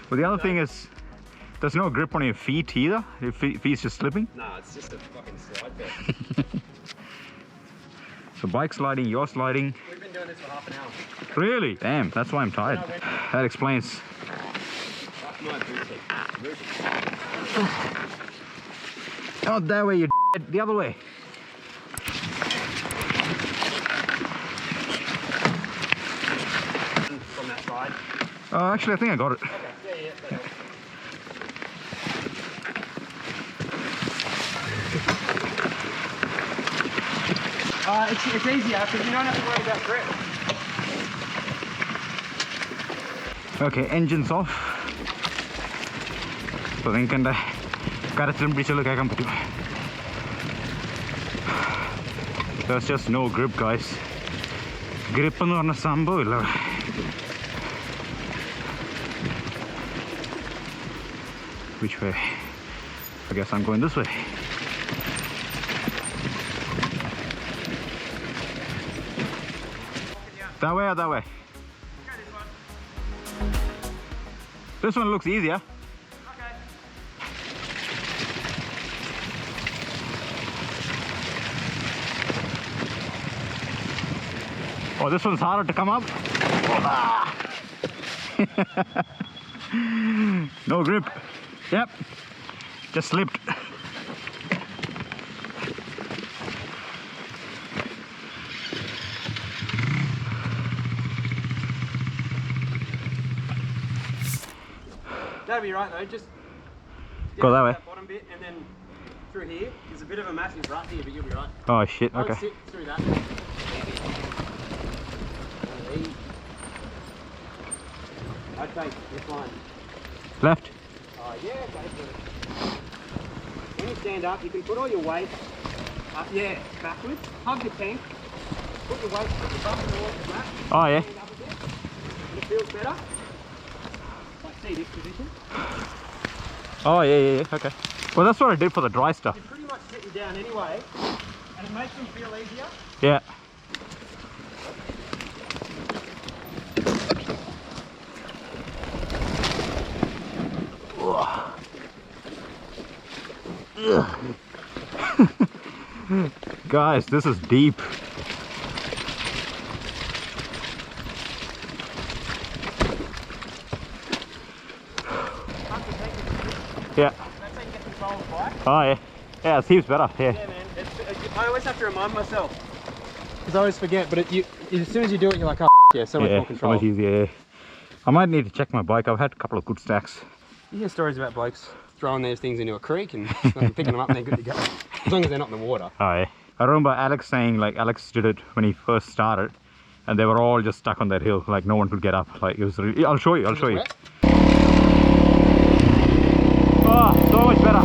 But the other thing is, there's no grip on your feet either. Your feet's just slipping. Nah, it's just a fucking slide there. So bike sliding, you're sliding. We've been doing this for half an hour. Really? Damn, that's why I'm tired. That explains. My boots Not that way, you the other way. from that side. Oh, actually, I think I got it. Okay, yeah, that helps. It's easier because you don't have to worry about grip. Okay, engine's off. So നിങ്ങൾക്കെൻ്റെ കരച്ചിലും പിടിച്ചൊക്കെ കേൾക്കാൻ പറ്റും. There's just no grip, guys. Grip എന്ന് പറഞ്ഞ സംഭവമില്ല. Which way? I guess I'm going this way. That way or that way? Okay, this one. This one looks easier. Okay. Oh, this one's harder to come up. No grip. Yep. Just slipped. That'll be right though, just Go that way. That bottom bit and then through here. There's a bit of a massive rut here, but you'll be right. Oh shit, I'll okay. sit through that. I'd take this line. Left. Oh yeah, go for it. When you stand up, you can put all your weight up, backwards. Hug your tank. Put your weight, put your bum towards the flat. Oh yeah. Stand up a bit, and it feels better. Like see this position. Oh yeah, okay. Well, that's what I did for the dry stuff. You're pretty much sitting down anyway, and it makes them feel easier. Yeah. Guys, this is deep. Yeah. That's how you get control of the bike. Oh yeah. Yeah, it seems better. Yeah. Yeah, man. I always have to remind myself. Because I always forget, but as soon as you do it, you're like, oh, yeah, so much more So control. much easier. Yeah. I might need to check my bike. I've had a couple of good stacks. You hear stories about blokes throwing these things into a creek and picking them up and they're good to go. As long as they're not in the water. Oh yeah. I remember Alex saying, like, Alex did it when he first started, and they were all just stuck on that hill, like no one could get up. Like it was really, I'll show you. Wet? Oh, so much better.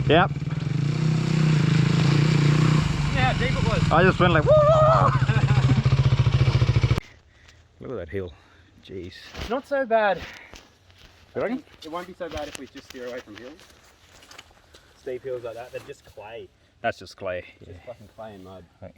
Yep. Yeah, how deep it was. I just went like, woo! Look at that hill. Jeez. Not so bad. You reckon? It won't be so bad if we just steer away from hills. Steep hills like that, they're just clay. That's just clay. Just fucking clay and mud. Right.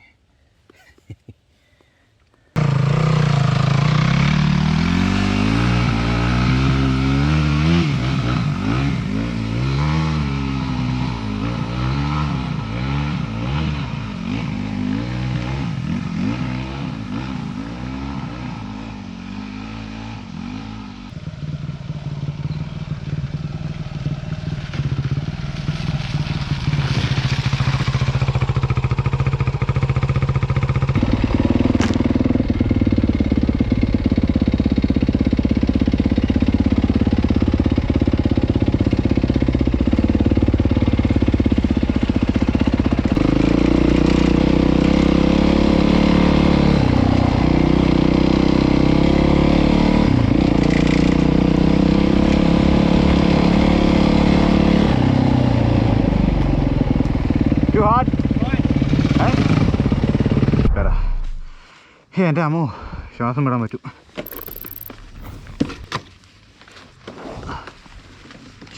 എൻ്റെ അമ്മോ ശ്വാസം വിടാൻ പറ്റും.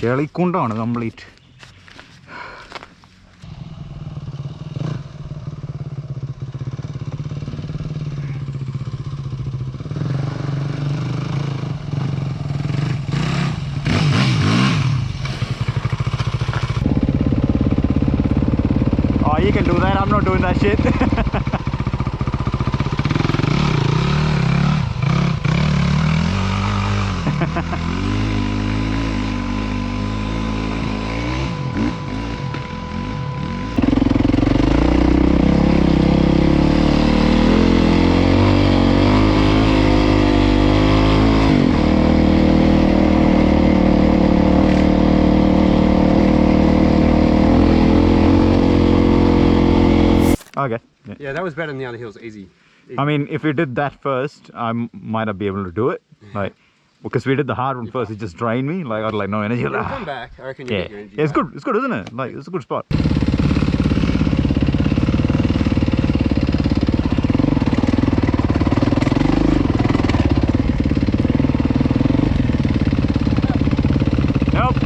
ചെളിക്കുണ്ടാണ് complete. Oh, you can do that. I'm not doing that shit. Okay. Yeah, that was better than the other hills. Easy. I mean, if we did that first, I might not be able to do it. Like, because we did the hard one first, it just drained me. Like, I had like no energy. You'll come back. I reckon you'll Yeah, get your energy yeah, it's back. good. It's good, isn't it? Like, it's a good spot. Nope.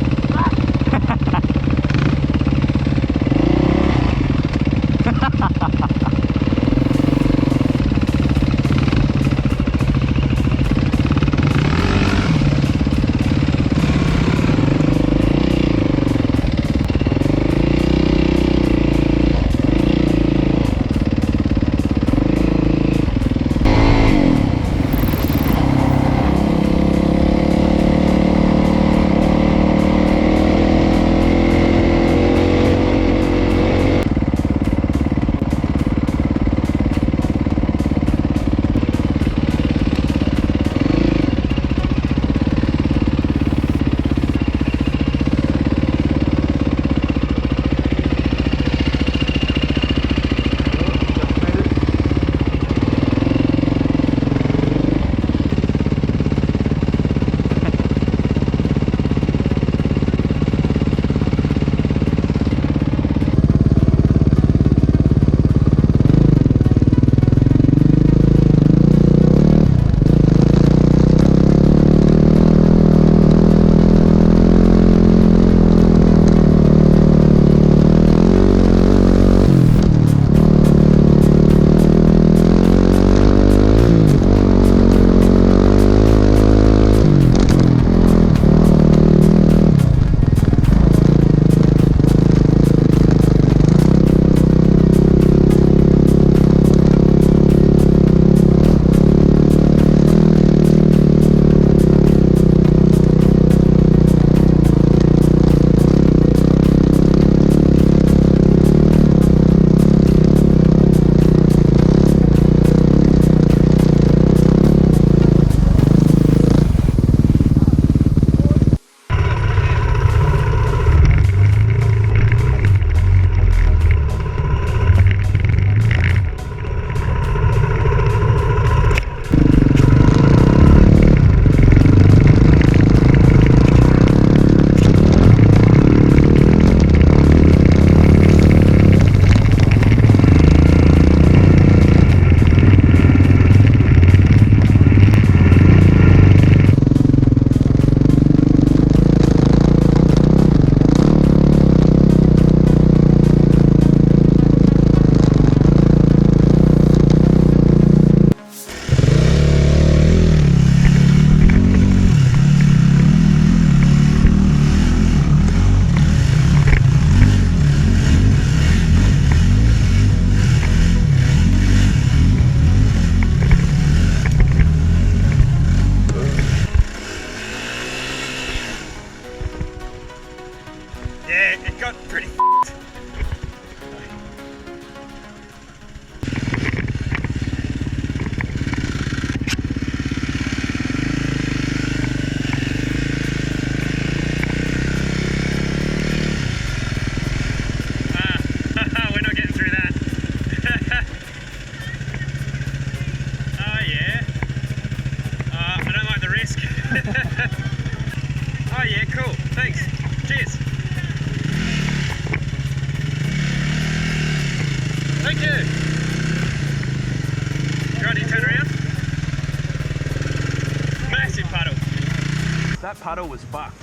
that puddle was fucked.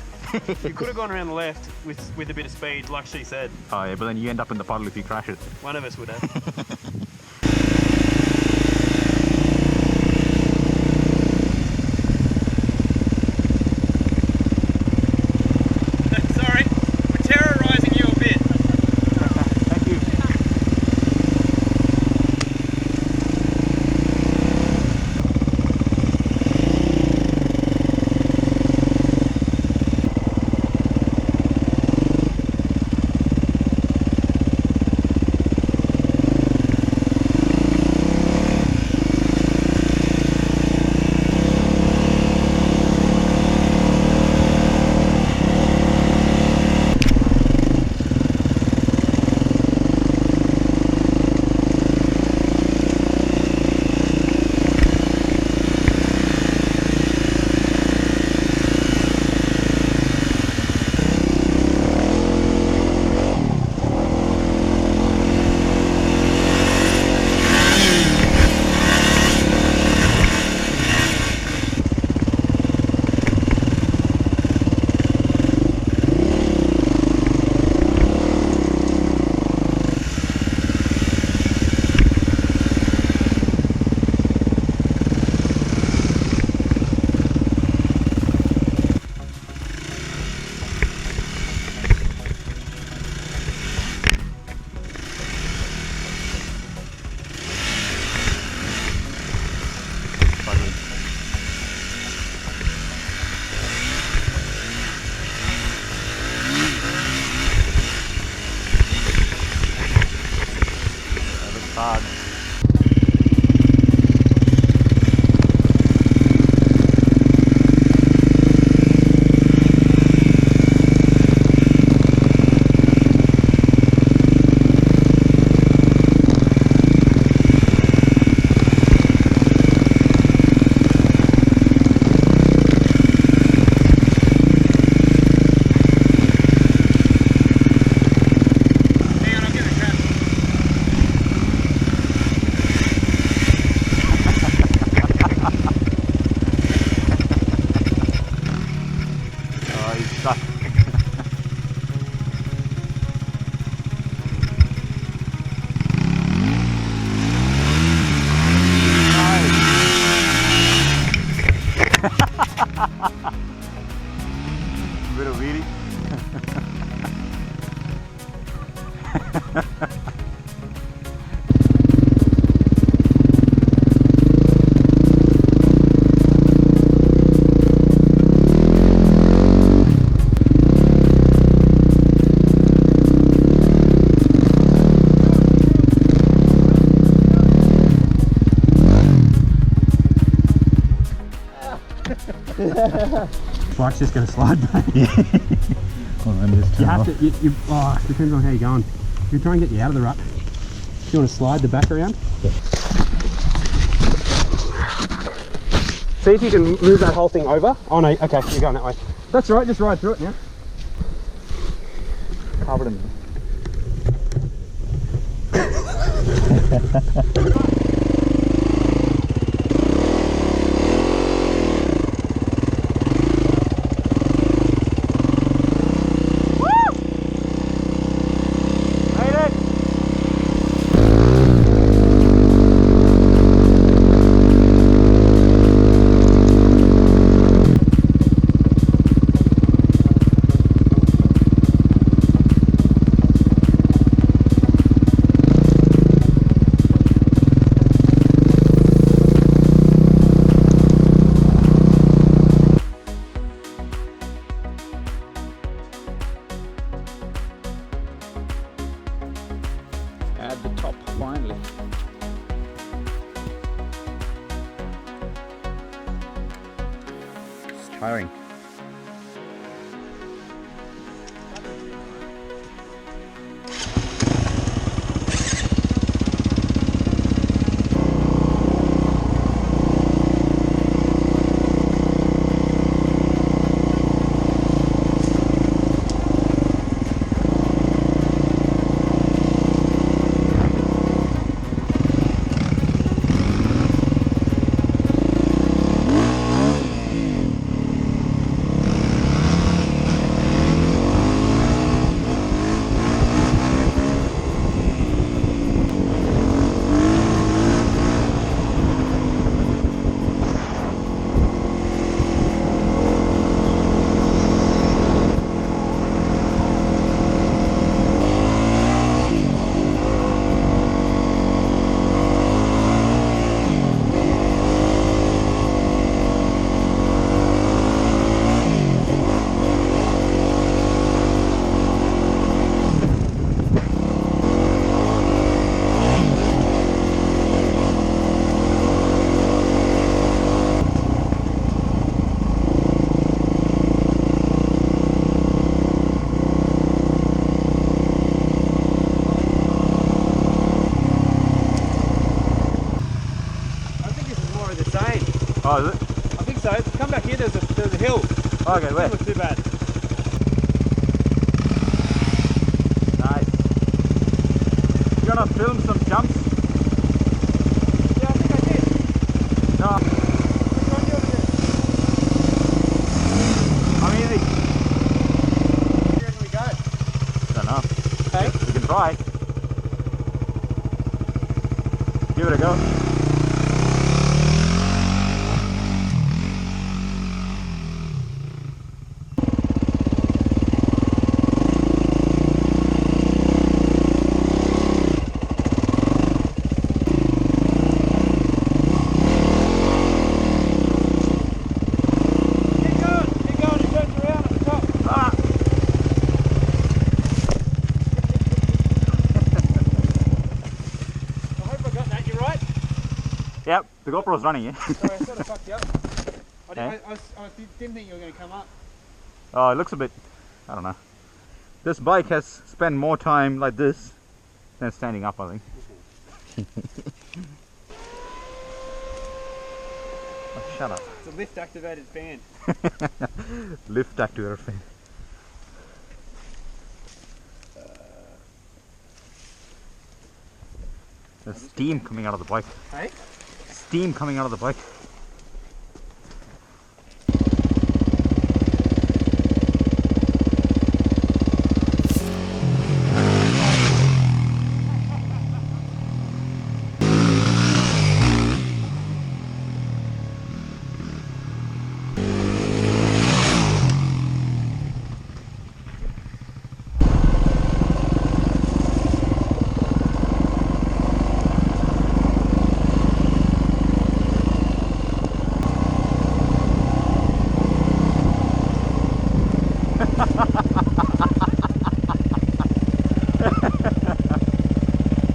You could have gone around the left with a bit of speed, like she said. Oh yeah, but then you end up in the puddle if you crash it. One of us would have. Hard. Bit of wheelie. Bike's just going to slide back. Well, then just You turn have off. to, it depends on how you're going. You try and get you out of the rut. You want to slide the back around? Yeah. See if you can move that whole thing over. Oh no, okay, you're going that way. That's right, just ride through it now. Covered in. At the top, finally. It's tiring. Oh, is it? I think so. Come back here, there's a hill. Okay, where? Doesn't look too bad. Nice. You gonna film some jumps? Yeah, I think I did. No. Which one do you want to do? I'm easy. Where do you reckon we go? Don't know. Hey? We can try. Give it a go. Keep going, it turns around at the top. Ah. I hope I got that, you right? Yep, the GoPro's running, yeah? Sorry, I sort of fucked you up. I Eh? didn't think you were going to come up. Oh, it looks a bit, I don't know. This bike has spent more time like this than standing up, I think. Oh, shut up. It's a lift activated fan. Lift activator fan. There's steam coming out of the bike. Hey? Steam coming out of the bike.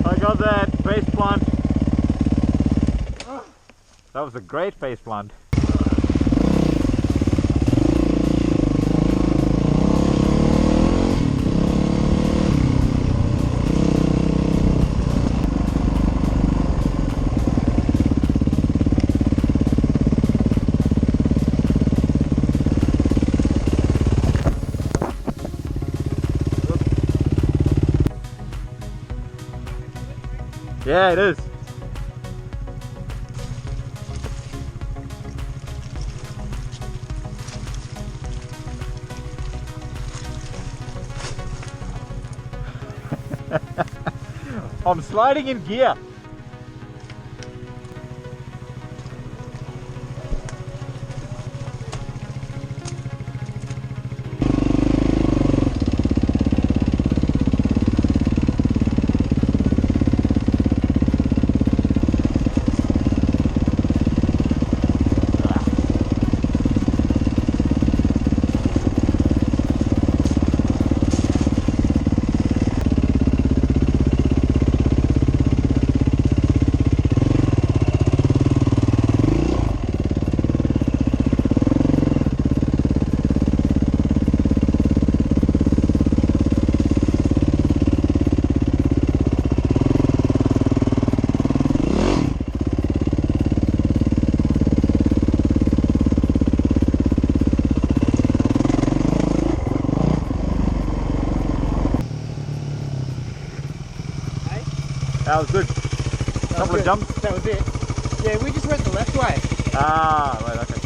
I got that face plant. That was a great face plant. Yeah, it is. I'm sliding in gear. That was good. Couple of jumps. That was it. Yeah, we just went the left way. Ah, right, okay.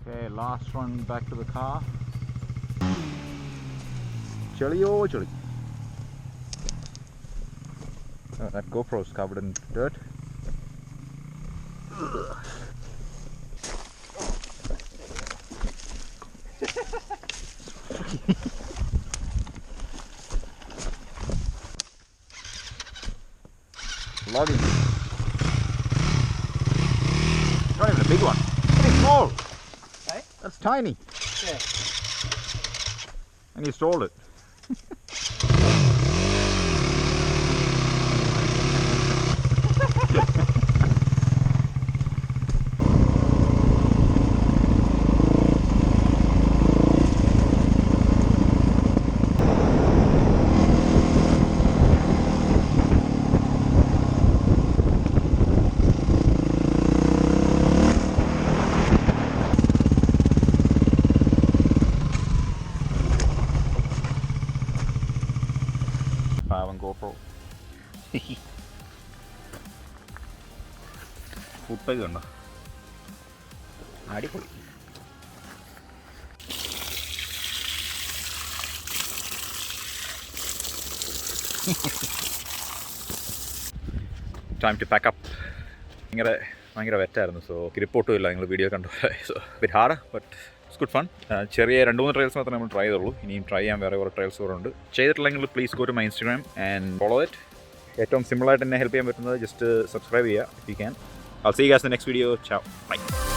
Okay, last one back to the car. Chilly or chilly? Oh, that GoPro's covered in dirt. Logging. It's not even a big one. It's small. Hey? That's tiny. Yeah. And you stole it. ഫുട്ടൊക്കെ ഉണ്ടോ, അടിപൊളി. Time to pack up. ഭയങ്കര വെറ്റായിരുന്നു, so ഗ്രിപ്പൊട്ടും ഇല്ല, നിങ്ങൾ video കണ്ടു. So bit hard but it's good fun. ചെറിയ 2-3 ട്രയൽസ് മാത്രമേ നമ്മൾ ട്രൈ ചെയ്തുള്ളൂ. ഇനിയും ട്രൈ ചെയ്യാൻ വേറെ കുറേ ട്രയൽസ് കൂടെ ഉണ്ട്. ചെയ്തിട്ടില്ലെങ്കിൽ please go to my Instagram and follow it. ഏറ്റവും സിമ്പിളായിട്ട് എന്നെ ഹെൽപ്പ് ചെയ്യാൻ പറ്റുന്നത് ജസ്റ്റ് സബ്സ്ക്രൈബ് ചെയ്യുക if you can. I'll see you guys in the next video. Ciao. Bye.